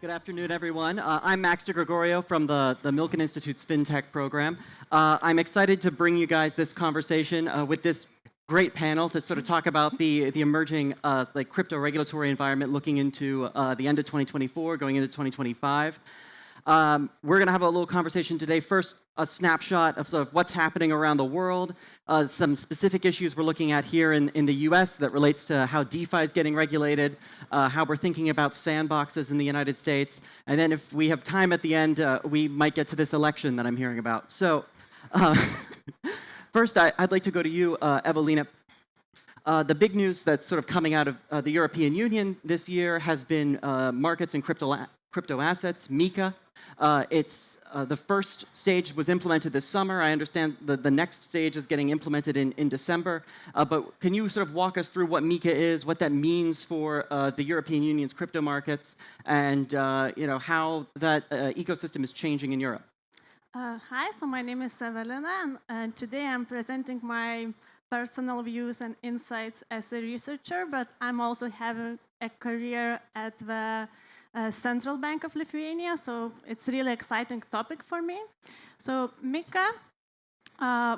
Good afternoon, everyone. I'm Max DeGregorio from the Milken Institute's Fintech program. I'm excited to bring you guys this conversation with this great panel to sort of talk about the emerging crypto regulatory environment looking into the end of 2024, going into 2025. We're going to have a little conversation today. First, a snapshot of sort of what's happening around the world, some specific issues we're looking at here in the US that relates to how DeFi is getting regulated, how we're thinking about sandboxes in the United States, and then if we have time at the end, we might get to this election that I'm hearing about. So first, I'd like to go to you, Evelina. The big news that's sort of coming out of the European Union this year has been markets and crypto assets, MiCA. It's the first stage was implemented this summer. I understand the next stage is getting implemented in December. But can you sort of walk us through what MiCA is, what that means for the European Union's crypto markets, and how that ecosystem is changing in Europe? Hi, so my name is Evelina, and today I'm presenting my personal views and insights as a researcher, but I'm also having a career at the Central Bank of Lithuania, so it's a really exciting topic for me. So MiCA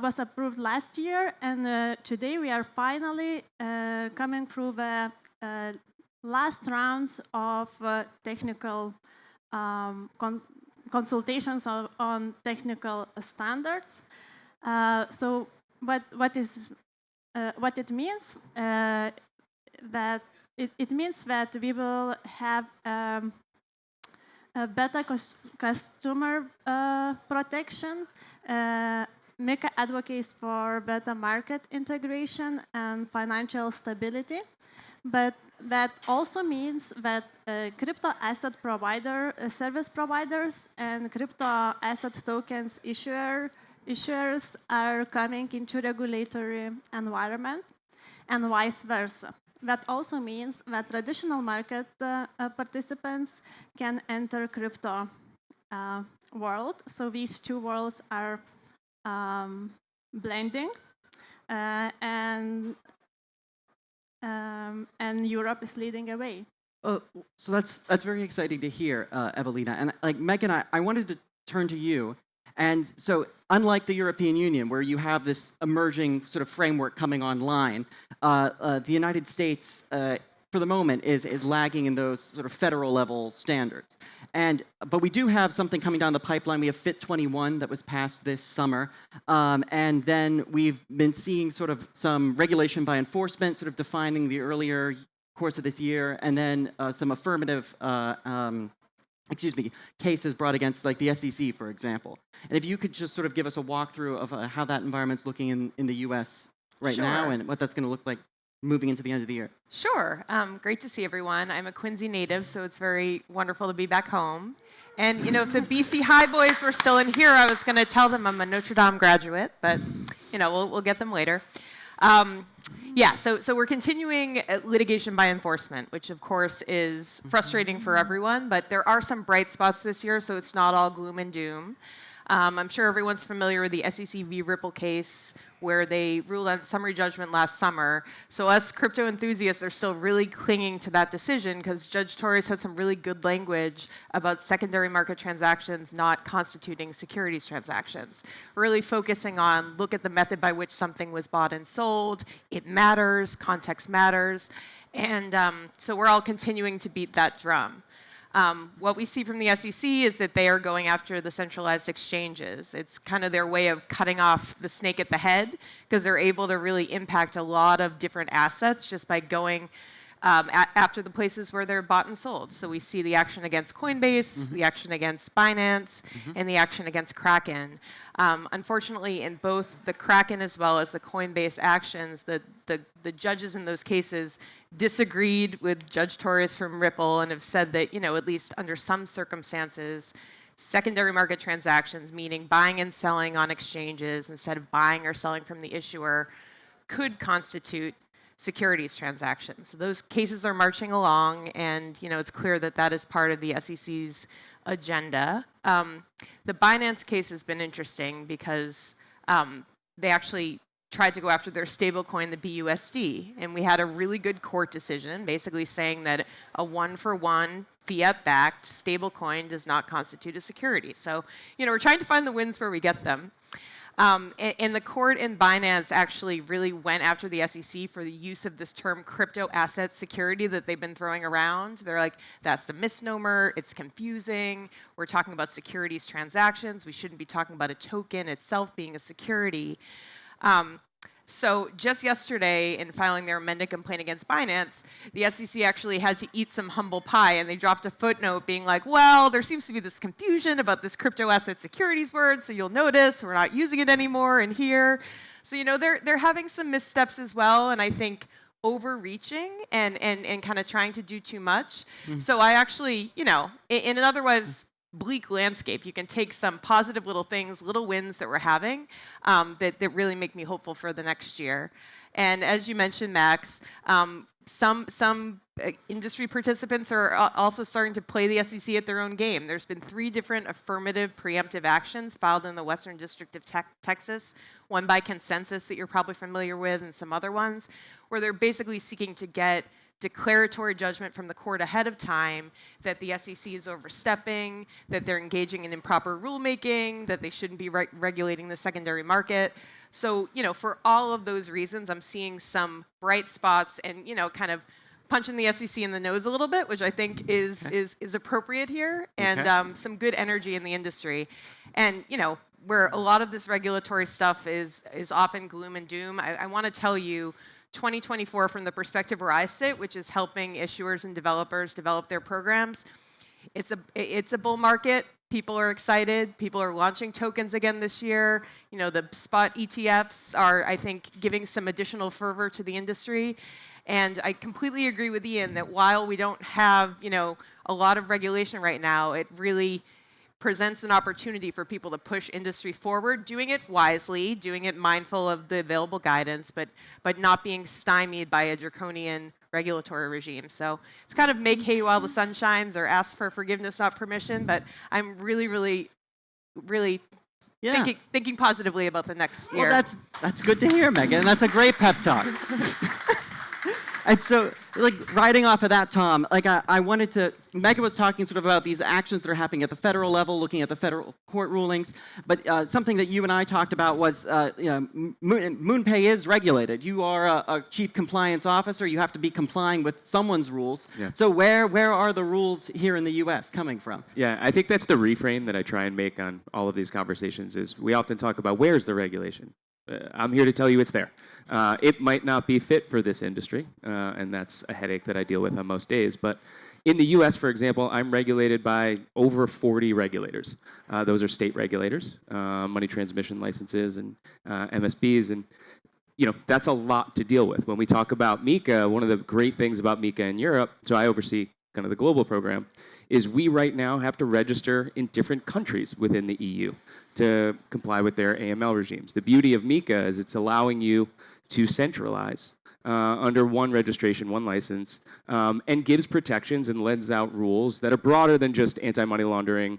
was approved last year, and today we are finally coming through the last rounds of technical consultations on technical standards. So what it means that it means that we will have a better customer protection. MiCA advocates for better market integration and financial stability, but that also means that crypto asset service providers and crypto asset tokens issuers are coming into regulatory environment, and vice versa. That also means that traditional market participants can enter crypto world. So these two worlds are blending, and Europe is leading away. So that's very exciting to hear, Evelina. And like Meghan, I wanted to turn to you. And so, unlike the European Union, where you have this emerging sort of framework coming online, the United States, for the moment, is lagging in those sort of federal level standards. But we do have something coming down the pipeline. We have FIT 21 that was passed this summer, and then we've been seeing sort of some regulation by enforcement, sort of defining the earlier course of this year, and then some affirmative. Cases brought against like the SEC, for example. And if you could just sort of give us a walkthrough of how that environment's looking in the US right now and what that's going to look like moving into the end of the year. Sure. Great to see everyone. I'm a Quincy native, so it's very wonderful to be back home. And, if the BC High boys were still in here, I was going to tell them I'm a Notre Dame graduate, but, we'll get them later. So we're continuing litigation by enforcement, which of course is frustrating for everyone, but there are some bright spots this year, so it's not all gloom and doom. I'm sure everyone's familiar with the SEC v. Ripple case, where they ruled on summary judgment last summer. So us crypto enthusiasts are still really clinging to that decision because Judge Torres had some really good language about secondary market transactions not constituting securities transactions. Really focusing on, look at the method by which something was bought and sold. It matters, context matters. And so we're all continuing to beat that drum. What we see from the SEC is that they are going after the centralized exchanges. It's kind of their way of cutting off the snake at the head because they're able to really impact a lot of different assets just by going after the places where they're bought and sold. So we see the action against Coinbase, the action against Binance, and the action against Kraken. Unfortunately, in both the Kraken as well as the Coinbase actions, the judges in those cases disagreed with Judge Torres from Ripple and have said that, at least under some circumstances, secondary market transactions, meaning buying and selling on exchanges instead of buying or selling from the issuer, could constitute securities transactions. So those cases are marching along, and it's clear that that is part of the SEC's agenda. The Binance case has been interesting because they actually tried to go after their stablecoin, the BUSD. And we had a really good court decision basically saying that a one-for-one fiat-backed stablecoin does not constitute a security. So, we're trying to find the wins where we get them. And the court in Binance actually really went after the SEC for the use of this term crypto asset security that they've been throwing around. They're like, that's a misnomer, it's confusing, we're talking about securities transactions, we shouldn't be talking about a token itself being a security. So just yesterday, in filing their amended complaint against Binance, the SEC actually had to eat some humble pie, and they dropped a footnote being like, well, there seems to be this confusion about this crypto asset securities word, so you'll notice we're not using it anymore in here. So, they're having some missteps as well, and I think overreaching and kind of trying to do too much. So I actually, in an otherwise bleak landscape, you can take some positive little things, little wins that we're having that really make me hopeful for the next year. And as you mentioned, Max, some industry participants are also starting to play the SEC at their own game. There's been 3 different affirmative preemptive actions filed in the Western District of Texas, one by Consensus that you're probably familiar with, and some other ones, where they're basically seeking to get declaratory judgment from the court ahead of time that the SEC is overstepping, that they're engaging in improper rulemaking, that they shouldn't be regulating the secondary market. So, for all of those reasons, I'm seeing some bright spots and, kind of punching the SEC in the nose a little bit, which I think is appropriate here, and some good energy in the industry. And, where a lot of this regulatory stuff is often gloom and doom, I want to tell you 2024 from the perspective where I sit, which is helping issuers and developers develop their programs. It's a bull market. People are excited. People are launching tokens again this year. The spot ETFs are, I think, giving some additional fervor to the industry. And I completely agree with Ian that while we don't have, a lot of regulation right now, it really presents an opportunity for people to push industry forward, doing it wisely, doing it mindful of the available guidance, but not being stymied by a draconian regulatory regime. So it's kind of make hay while the sun shines, or ask for forgiveness, not permission. But I'm really, really, really thinking positively about the next year. Well, that's good to hear, Meghan. That's a great pep talk. And so, riding off of that, Tom, I wanted to, Meghan was talking sort of about these actions that are happening at the federal level, looking at the federal court rulings, but something that you and I talked about was, MoonPay is regulated. You are a chief compliance officer. You have to be complying with someone's rules. Yeah. So where are the rules here in the U.S. coming from? Yeah, I think that's the reframe that I try and make on all of these conversations is we often talk about where's the regulation. I'm here to tell you it's there. It might not be fit for this industry, and that's a headache that I deal with on most days. But in the U.S., for example, I'm regulated by over 40 regulators. Those are state regulators, money transmission licenses, and MSBs, and that's a lot to deal with. When we talk about MiCA, one of the great things about MiCA in Europe, so I oversee kind of the global program, is we right now have to register in different countries within the EU to comply with their AML regimes. The beauty of MiCA is it's allowing you to centralize under one registration, one license, and gives protections and lends out rules that are broader than just anti-money laundering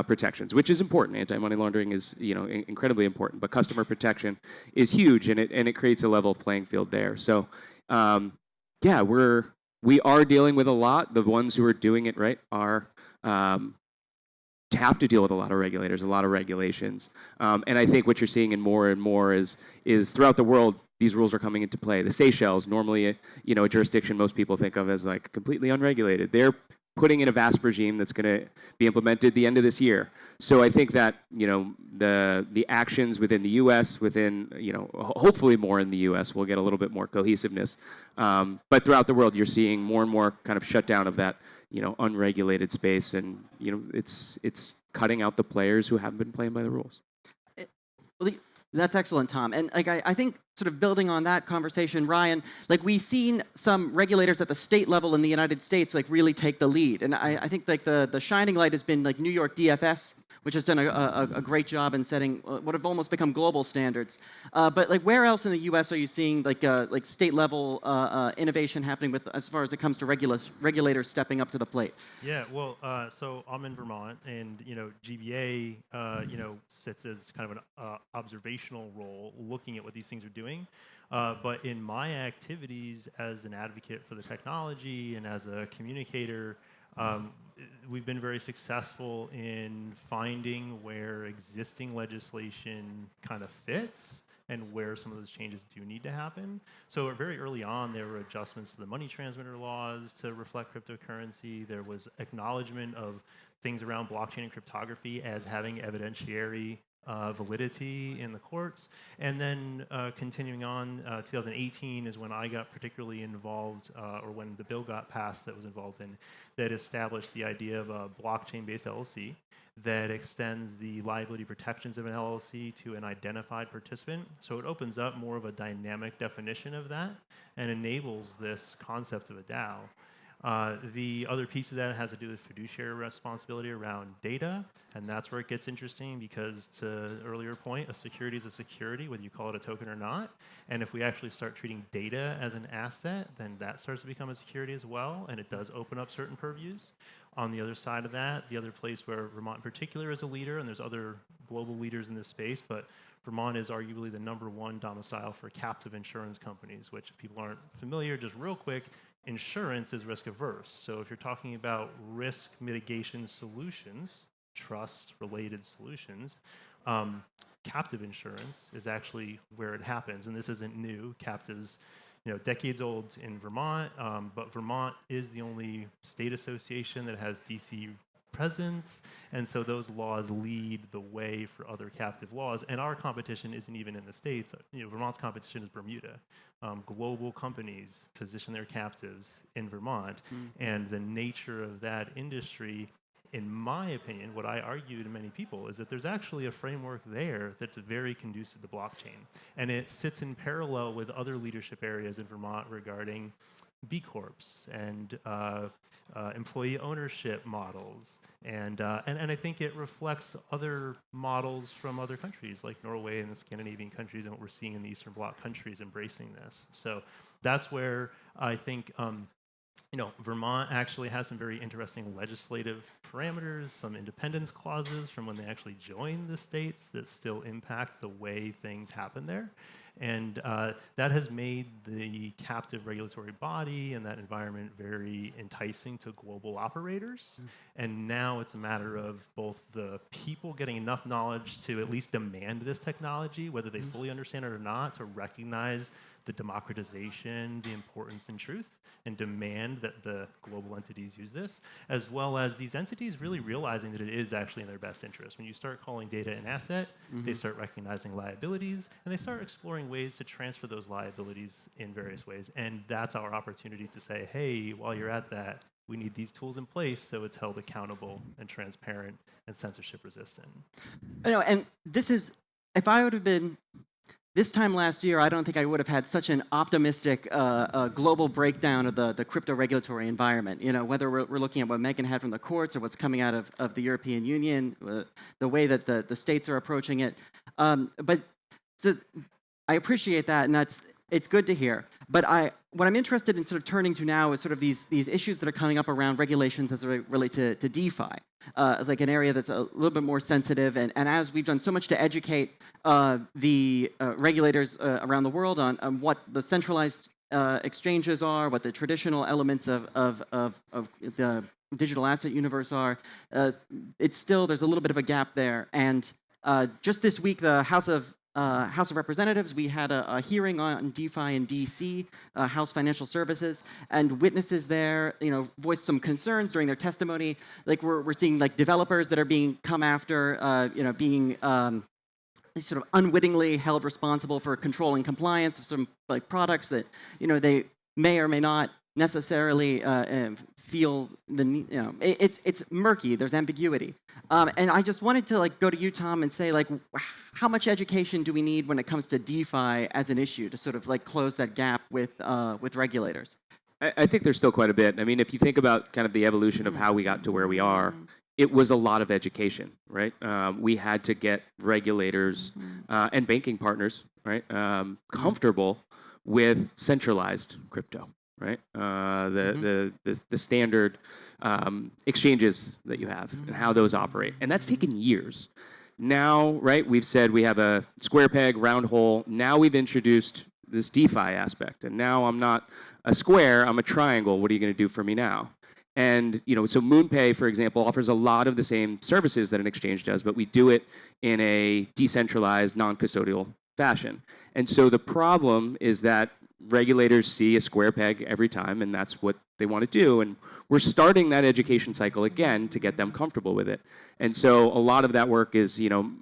protections, which is important. Anti-money laundering is incredibly important, but customer protection is huge, and it creates a level playing field there. So, we are dealing with a lot. The ones who are doing it right are have to deal with a lot of regulators, a lot of regulations. And I think what you're seeing in more and more is throughout the world, these rules are coming into play. The Seychelles, normally a jurisdiction most people think of as completely unregulated. They're putting in a VASP regime that's going to be implemented the end of this year. So I think that the actions within the U.S., hopefully more in the U.S., will get a little bit more cohesiveness. But throughout the world, you're seeing more and more kind of shutdown of that unregulated space, and it's cutting out the players who haven't been playing by the rules. That's excellent, Tom. And I think sort of building on that conversation, Ryan, we've seen some regulators at the state level in the United States really take the lead. And I think the shining light has been New York DFS which has done a great job in setting what have almost become global standards. But like, where else in the U.S. are you seeing like state level innovation happening with as far as it comes to regulators stepping up to the plate? Yeah, well, so I'm in Vermont, and GBA, sits as kind of an observational role, looking at what these things are doing. But in my activities as an advocate for the technology and as a communicator, we've been very successful in finding where existing legislation kind of fits and where some of those changes do need to happen. So very early on, there were adjustments to the money transmitter laws to reflect cryptocurrency. There was acknowledgement of things around blockchain and cryptography as having evidentiary validity in the courts. And then continuing on, 2018 is when I got particularly involved, or when the bill got passed that was involved in, that established the idea of a blockchain-based LLC that extends the liability protections of an LLC to an identified participant. So it opens up more of a dynamic definition of that and enables this concept of a DAO. The other piece of that has to do with fiduciary responsibility around data, and that's where it gets interesting because, to the earlier point, a security is a security, whether you call it a token or not. And if we actually start treating data as an asset, then that starts to become a security as well, and it does open up certain purviews. On the other side of that, the other place where Vermont in particular is a leader, and there's other global leaders in this space, but Vermont is arguably the #1 domicile for captive insurance companies, which, if people aren't familiar, just real quick, insurance is risk averse. So if you're talking about risk mitigation solutions, trust-related solutions, captive insurance is actually where it happens. And this isn't new. Captives, decades old in Vermont, but Vermont is the only state association that has DC presence, and so those laws lead the way for other captive laws. And our competition isn't even in the States. Vermont's competition is Bermuda. Global companies position their captives in Vermont, and the nature of that industry, in my opinion, what I argue to many people is that there's actually a framework there that's very conducive to blockchain, and it sits in parallel with other leadership areas in Vermont regarding B Corps and employee ownership models, and I think it reflects other models from other countries like Norway and the Scandinavian countries, and what we're seeing in the Eastern Bloc countries embracing this. So that's where I think Vermont actually has some very interesting legislative parameters, some independence clauses from when they actually joined the states that still impact the way things happen there. And that has made the captive regulatory body and that environment very enticing to global operators. And now it's a matter of both the people getting enough knowledge to at least demand this technology, whether they fully understand it or not, to recognize the democratization, the importance and truth, and demand that the global entities use this, as well as these entities really realizing that it is actually in their best interest. When you start calling data an asset, they start recognizing liabilities, and they start exploring ways to transfer those liabilities in various ways. And that's our opportunity to say, hey, while you're at that, we need these tools in place so it's held accountable and transparent and censorship resistant. And this is, if I would have been this time last year, I don't think I would have had such an optimistic global breakdown of the crypto regulatory environment. Whether we're looking at what Meghan had from the courts or what's coming out of the European Union, the way that the states are approaching it. But so I appreciate that, and it's good to hear. But what I'm interested in sort of turning to now is sort of these issues that are coming up around regulations as they relate to DeFi, like an area that's a little bit more sensitive. And as we've done so much to educate the regulators around the world on what the centralized exchanges are, what the traditional elements of the digital asset universe are, there's a little bit of a gap there. And just this week, the House of Representatives, we had a hearing on DeFi in DC, House Financial Services, and witnesses there, voiced some concerns during their testimony. Like we're seeing like developers that are being come after, being sort of unwittingly held responsible for controlling compliance of some like products that they may or may not necessarily feel the need. It's murky. There's ambiguity. And I just wanted to go to you, Tom, and say how much education do we need when it comes to DeFi as an issue to sort of close that gap with regulators? I think there's still quite a bit. I mean, if you think about kind of the evolution of how we got to where we are, it was a lot of education, right? We had to get regulators and banking partners, right, comfortable with centralized crypto, right? The standard exchanges that you have and how those operate, and that's taken years. Now, right, we've said we have a square peg, round hole. Now we've introduced this DeFi aspect, and now I'm not a square, I'm a triangle. What are you going to do for me now? And so MoonPay, for example, offers a lot of the same services that an exchange does, but we do it in a decentralized, non-custodial fashion. And so the problem is that regulators see a square peg every time, and that's what they want to do. And we're starting that education cycle again to get them comfortable with it. And so a lot of that work is,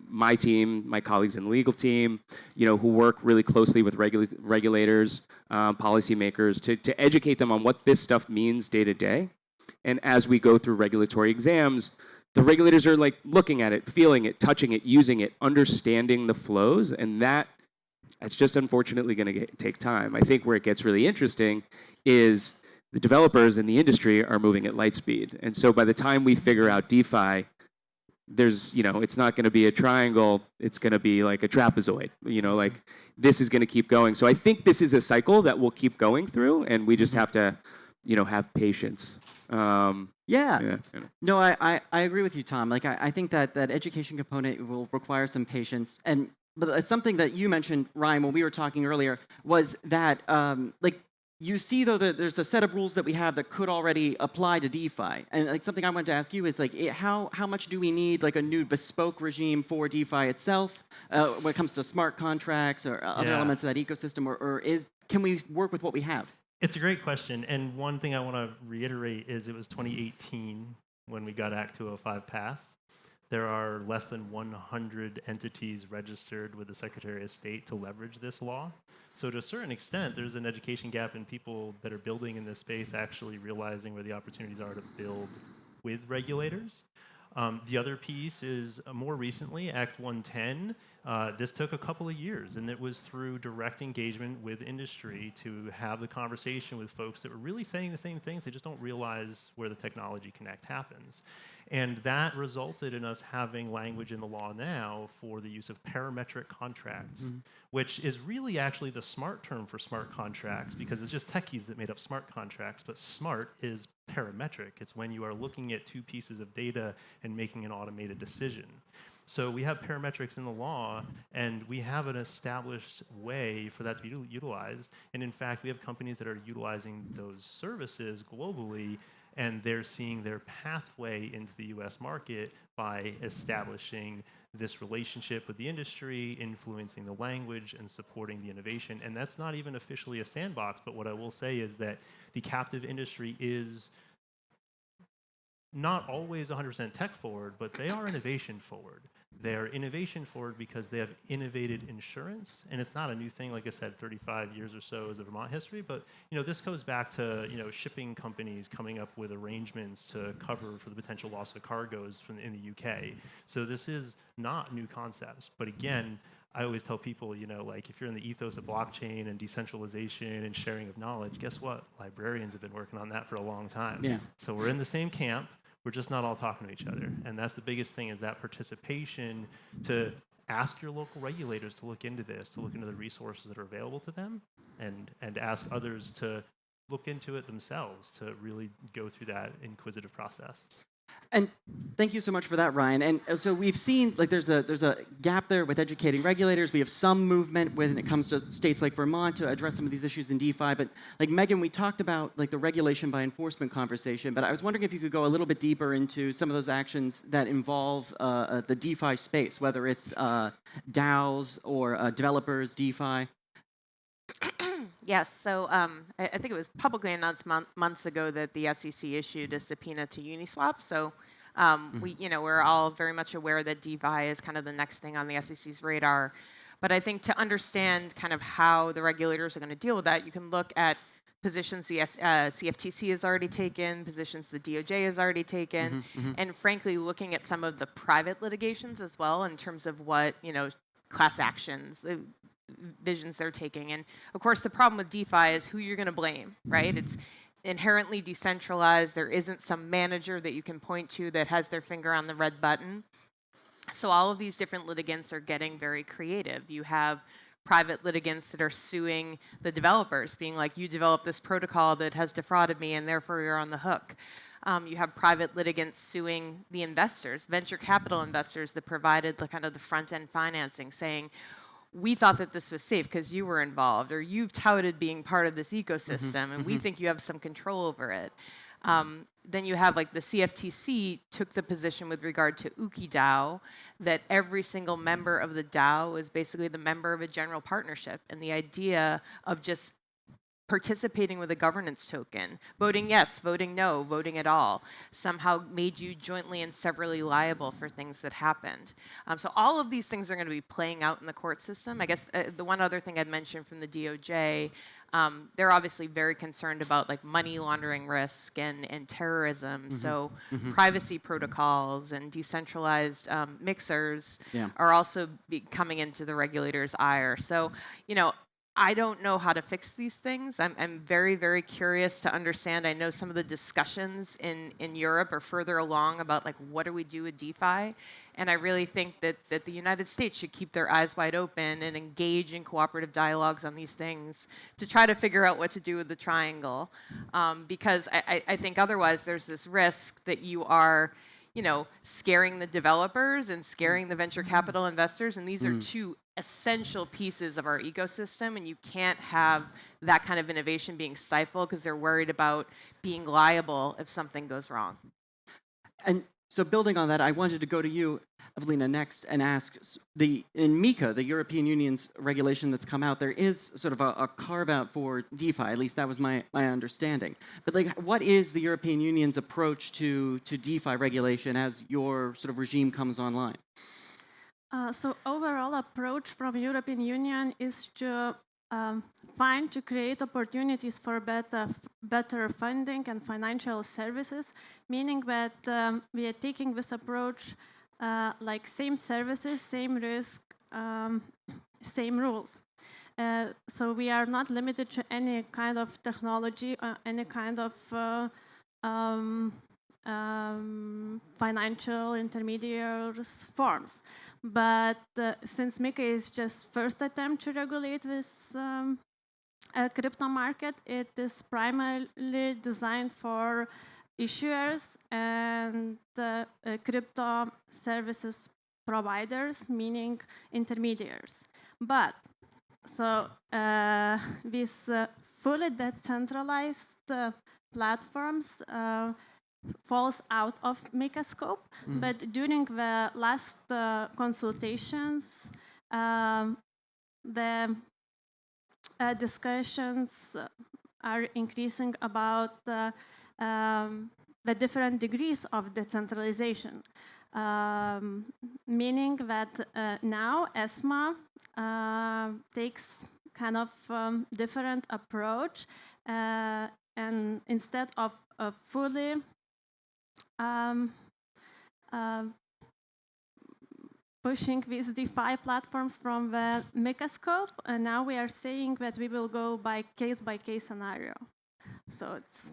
my team, my colleagues in the legal team, who work really closely with regulators, policymakers, to educate them on what this stuff means day to day. And as we go through regulatory exams, the regulators are like looking at it, feeling it, touching it, using it, understanding the flows, and that's just unfortunately going to take time. I think where it gets really interesting is the developers in the industry are moving at light speed. And so by the time we figure out DeFi, there's, it's not going to be a triangle, it's going to be like a trapezoid. Like this is going to keep going. So I think this is a cycle that we'll keep going through, and we just have to, have patience. Yeah. No, I agree with you, Tom. Like, I think that education component will require some patience. But it's something that you mentioned, Ryan, when we were talking earlier, was that, you see, though, that there's a set of rules that we have that could already apply to DeFi. And like something I wanted to ask you is, like, how much do we need, like, a new bespoke regime for DeFi itself when it comes to smart contracts or other elements of that ecosystem? Or can we work with what we have? It's a great question, and one thing I want to reiterate is it was 2018 when we got Act 205 passed. There are less than 100 entities registered with the Secretary of State to leverage this law. So to a certain extent, there's an education gap in people that are building in this space actually realizing where the opportunities are to build with regulators. The other piece is more recently, Act 110. This took a couple of years, and it was through direct engagement with industry to have the conversation with folks that were really saying the same things. They just don't realize where the technology connect happens. And that resulted in us having language in the law now for the use of parametric contracts, which is really actually the smart term for smart contracts, because it's just techies that made up smart contracts, but smart is parametric. It's when you are looking at two pieces of data and making an automated decision. So we have parametrics in the law, and we have an established way for that to be utilized. And in fact, we have companies that are utilizing those services globally, and they're seeing their pathway into the US market by establishing this relationship with the industry, influencing the language, and supporting the innovation. And that's not even officially a sandbox, but what I will say is that the captive industry is not always 100% tech forward, but they are innovation forward. They are innovation forward because they have innovated insurance, and it's not a new thing. Like I said, 35 years or so is a Vermont history, but this goes back to shipping companies coming up with arrangements to cover for the potential loss of cargoes in the UK. So this is not new concepts, but again, I always tell people, like if you're in the ethos of blockchain and decentralization and sharing of knowledge, guess what? Librarians have been working on that for a long time. Yeah. So we're in the same camp. We're just not all talking to each other. And that's the biggest thing, is that participation, to ask your local regulators to look into this, to look into the resources that are available to them, and ask others to look into it themselves, to really go through that inquisitive process. And thank you so much for that, Ryan. And so we've seen, like, there's a gap there with educating regulators. We have some movement when it comes to states like Vermont to address some of these issues in DeFi. But like Meghan, we talked about like the regulation by enforcement conversation. But I was wondering if you could go a little bit deeper into some of those actions that involve the DeFi space, whether it's DAOs or developers, DeFi. Yes, so I think it was publicly announced months ago that the SEC issued a subpoena to Uniswap. So we're all very much aware that DeFi is kind of the next thing on the SEC's radar. But I think to understand kind of how the regulators are going to deal with that, you can look at positions the CFTC has already taken, positions the DOJ has already taken, and frankly, looking at some of the private litigations as well in terms of what class actions, visions they're taking. And of course, the problem with DeFi is who you're going to blame, right? inherently decentralized. There isn't some manager that you can point to that has their finger on the red button. So all of these different litigants are getting very creative. You have private litigants that are suing the developers, being like, you developed this protocol that has defrauded me and therefore you're on the hook. You have private litigants suing the investors, venture capital investors that provided the kind of the front-end financing, saying, we thought that this was safe because you were involved, or you've touted being part of this ecosystem, and we think you have some control over it. Then you have like the CFTC took the position with regard to UkiDAO that every single member of the DAO is basically the member of a general partnership, and the idea of just participating with a governance token, voting yes, voting no, voting at all, somehow made you jointly and severally liable for things that happened. So all of these things are going to be playing out in the court system. I guess the one other thing I'd mention from the DOJ, they're obviously very concerned about like money laundering risk and terrorism. So privacy protocols and decentralized mixers are also coming into the regulator's ire. So, I don't know how to fix these things. I'm very, very curious to understand. I know some of the discussions in Europe are further along about like what do we do with DeFi, and I really think that the United States should keep their eyes wide open and engage in cooperative dialogues on these things to try to figure out what to do with the triangle, because I think otherwise there's this risk that you are scaring the developers and scaring the venture capital investors, and these are two essential pieces of our ecosystem, and you can't have that kind of innovation being stifled because they're worried about being liable if something goes wrong. And so building on that, I wanted to go to you, Evelina, next and ask, in MiCA, the European Union's regulation that's come out, there is sort of a carve-out for DeFi, at least that was my understanding. But like, what is the European Union's approach to DeFi regulation as your sort of regime comes online? So overall approach from European Union is to create opportunities for better funding and financial services, meaning that we are taking this approach like same services, same risk, same rules. So we are not limited to any kind of technology or any kind of financial intermediaries forms. But since MiCA is just first attempt to regulate this crypto market, it is primarily designed for issuers and crypto services providers, meaning intermediaries. But so these fully decentralized platforms falls out of MiCA scope, but during the last consultations, the discussions are increasing about the different degrees of decentralization, meaning that now ESMA takes kind of different approach, and instead of a fully pushing these DeFi platforms from the MiCA scope, and now we are saying that we will go by case scenario. So it's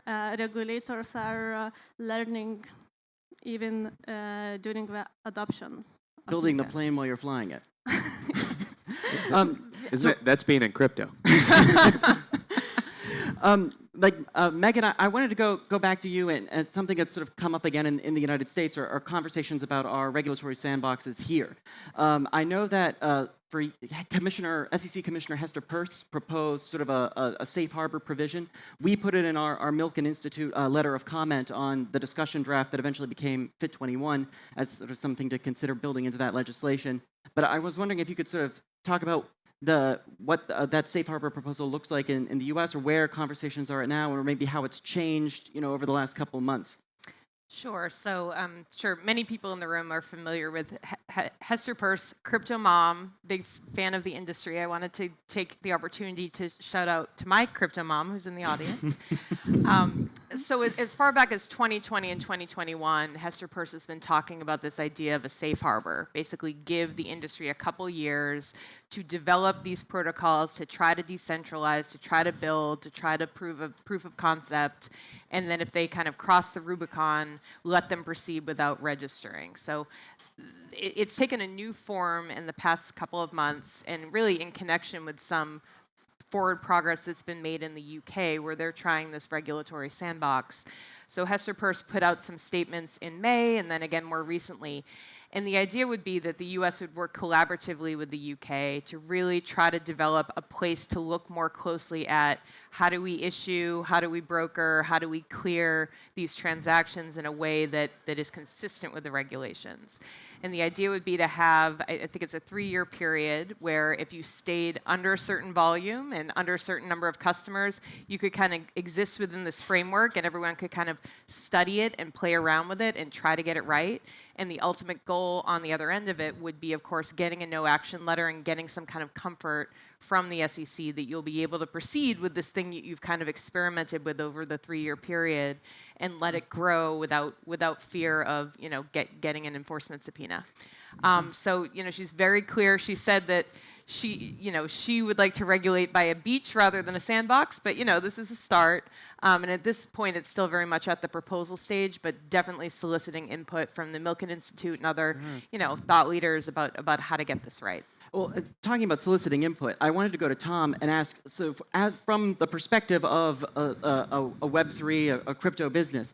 regulators are learning even during the adoption. Building the plane while you're flying it. That's being in crypto. Meghan, I wanted to go back to you, and something that's sort of come up again in the United States are conversations about our regulatory sandboxes here. I know that for SEC Commissioner Hester Peirce proposed sort of a safe harbor provision. We put it in our Milken Institute letter of comment on the discussion draft that eventually became Fit 21 as sort of something to consider building into that legislation. But I was wondering if you could sort of talk about what that safe harbor proposal looks like in the U.S. or where conversations are at now, or maybe how it's changed, over the last couple of months. Sure. So sure, many people in the room are familiar with Hester Peirce, crypto mom, big fan of the industry. I wanted to take the opportunity to shout out to my crypto mom who's in the audience. So as far back as 2020 and 2021, Hester Peirce has been talking about this idea of a safe harbor, basically give the industry a couple years to develop these protocols, to try to decentralize, to try to build, to try to prove a proof of concept, and then if they kind of cross the Rubicon, let them proceed without registering. So it's taken a new form in the past couple of months, and really in connection with some forward progress that's been made in the UK, where they're trying this regulatory sandbox. So Hester Peirce put out some statements in May, and then again more recently. And the idea would be that the US would work collaboratively with the UK to really try to develop a place to look more closely at how do we issue, how do we broker, how do we clear these transactions in a way that is consistent with the regulations. And the idea would be to have, I think it's a 3-year period, where if you stayed under a certain volume and under a certain number of customers, you could kind of exist within this framework and everyone could kind of study it and play around with it and try to get it right. And the ultimate goal on the other end of it would be, of course, getting a no-action letter and getting some kind of comfort from the SEC that you'll be able to proceed with this thing that you've kind of experimented with over the 3-year period and let it grow without fear of, getting an enforcement subpoena. So, she's very clear. She said that she would like to regulate by a beach rather than a sandbox, but this is a start. And at this point, it's still very much at the proposal stage, but definitely soliciting input from the Milken Institute and other, thought leaders about how to get this right. Well, talking about soliciting input, I wanted to go to Tom and ask, so from the perspective of a Web3, a crypto business,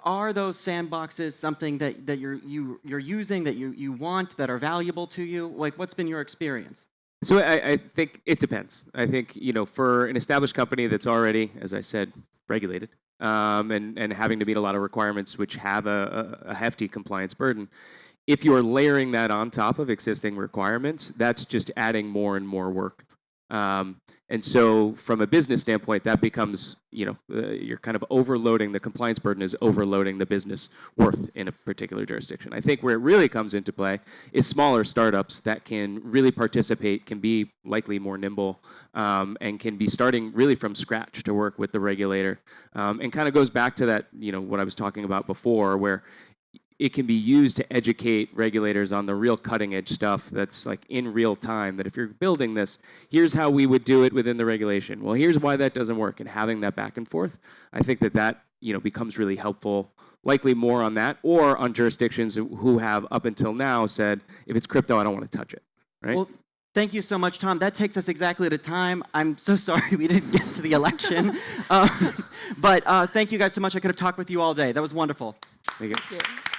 are those sandboxes something that you're using, that you want, that are valuable to you? Like, what's been your experience? So I think it depends. I think, for an established company that's already, as I said, regulated, and having to meet a lot of requirements which have a hefty compliance burden, if you're layering that on top of existing requirements, that's just adding more and more work. And so from a business standpoint, that becomes, you're kind of overloading, the compliance burden is overloading the business worth in a particular jurisdiction. I think where it really comes into play is smaller startups that can really participate, can be likely more nimble, and can be starting really from scratch to work with the regulator. And kind of goes back to that, what I was talking about before, where it can be used to educate regulators on the real cutting edge stuff that's like in real time, that if you're building this, here's how we would do it within the regulation. Well, here's why that doesn't work. And having that back and forth, I think that becomes really helpful, likely more on that or on jurisdictions who have up until now said, if it's crypto, I don't want to touch it, right? Well, thank you so much, Tom. That takes us exactly to time. I'm so sorry we didn't get to the election. But thank you guys so much. I could have talked with you all day. That was wonderful. Thank you. Thank you.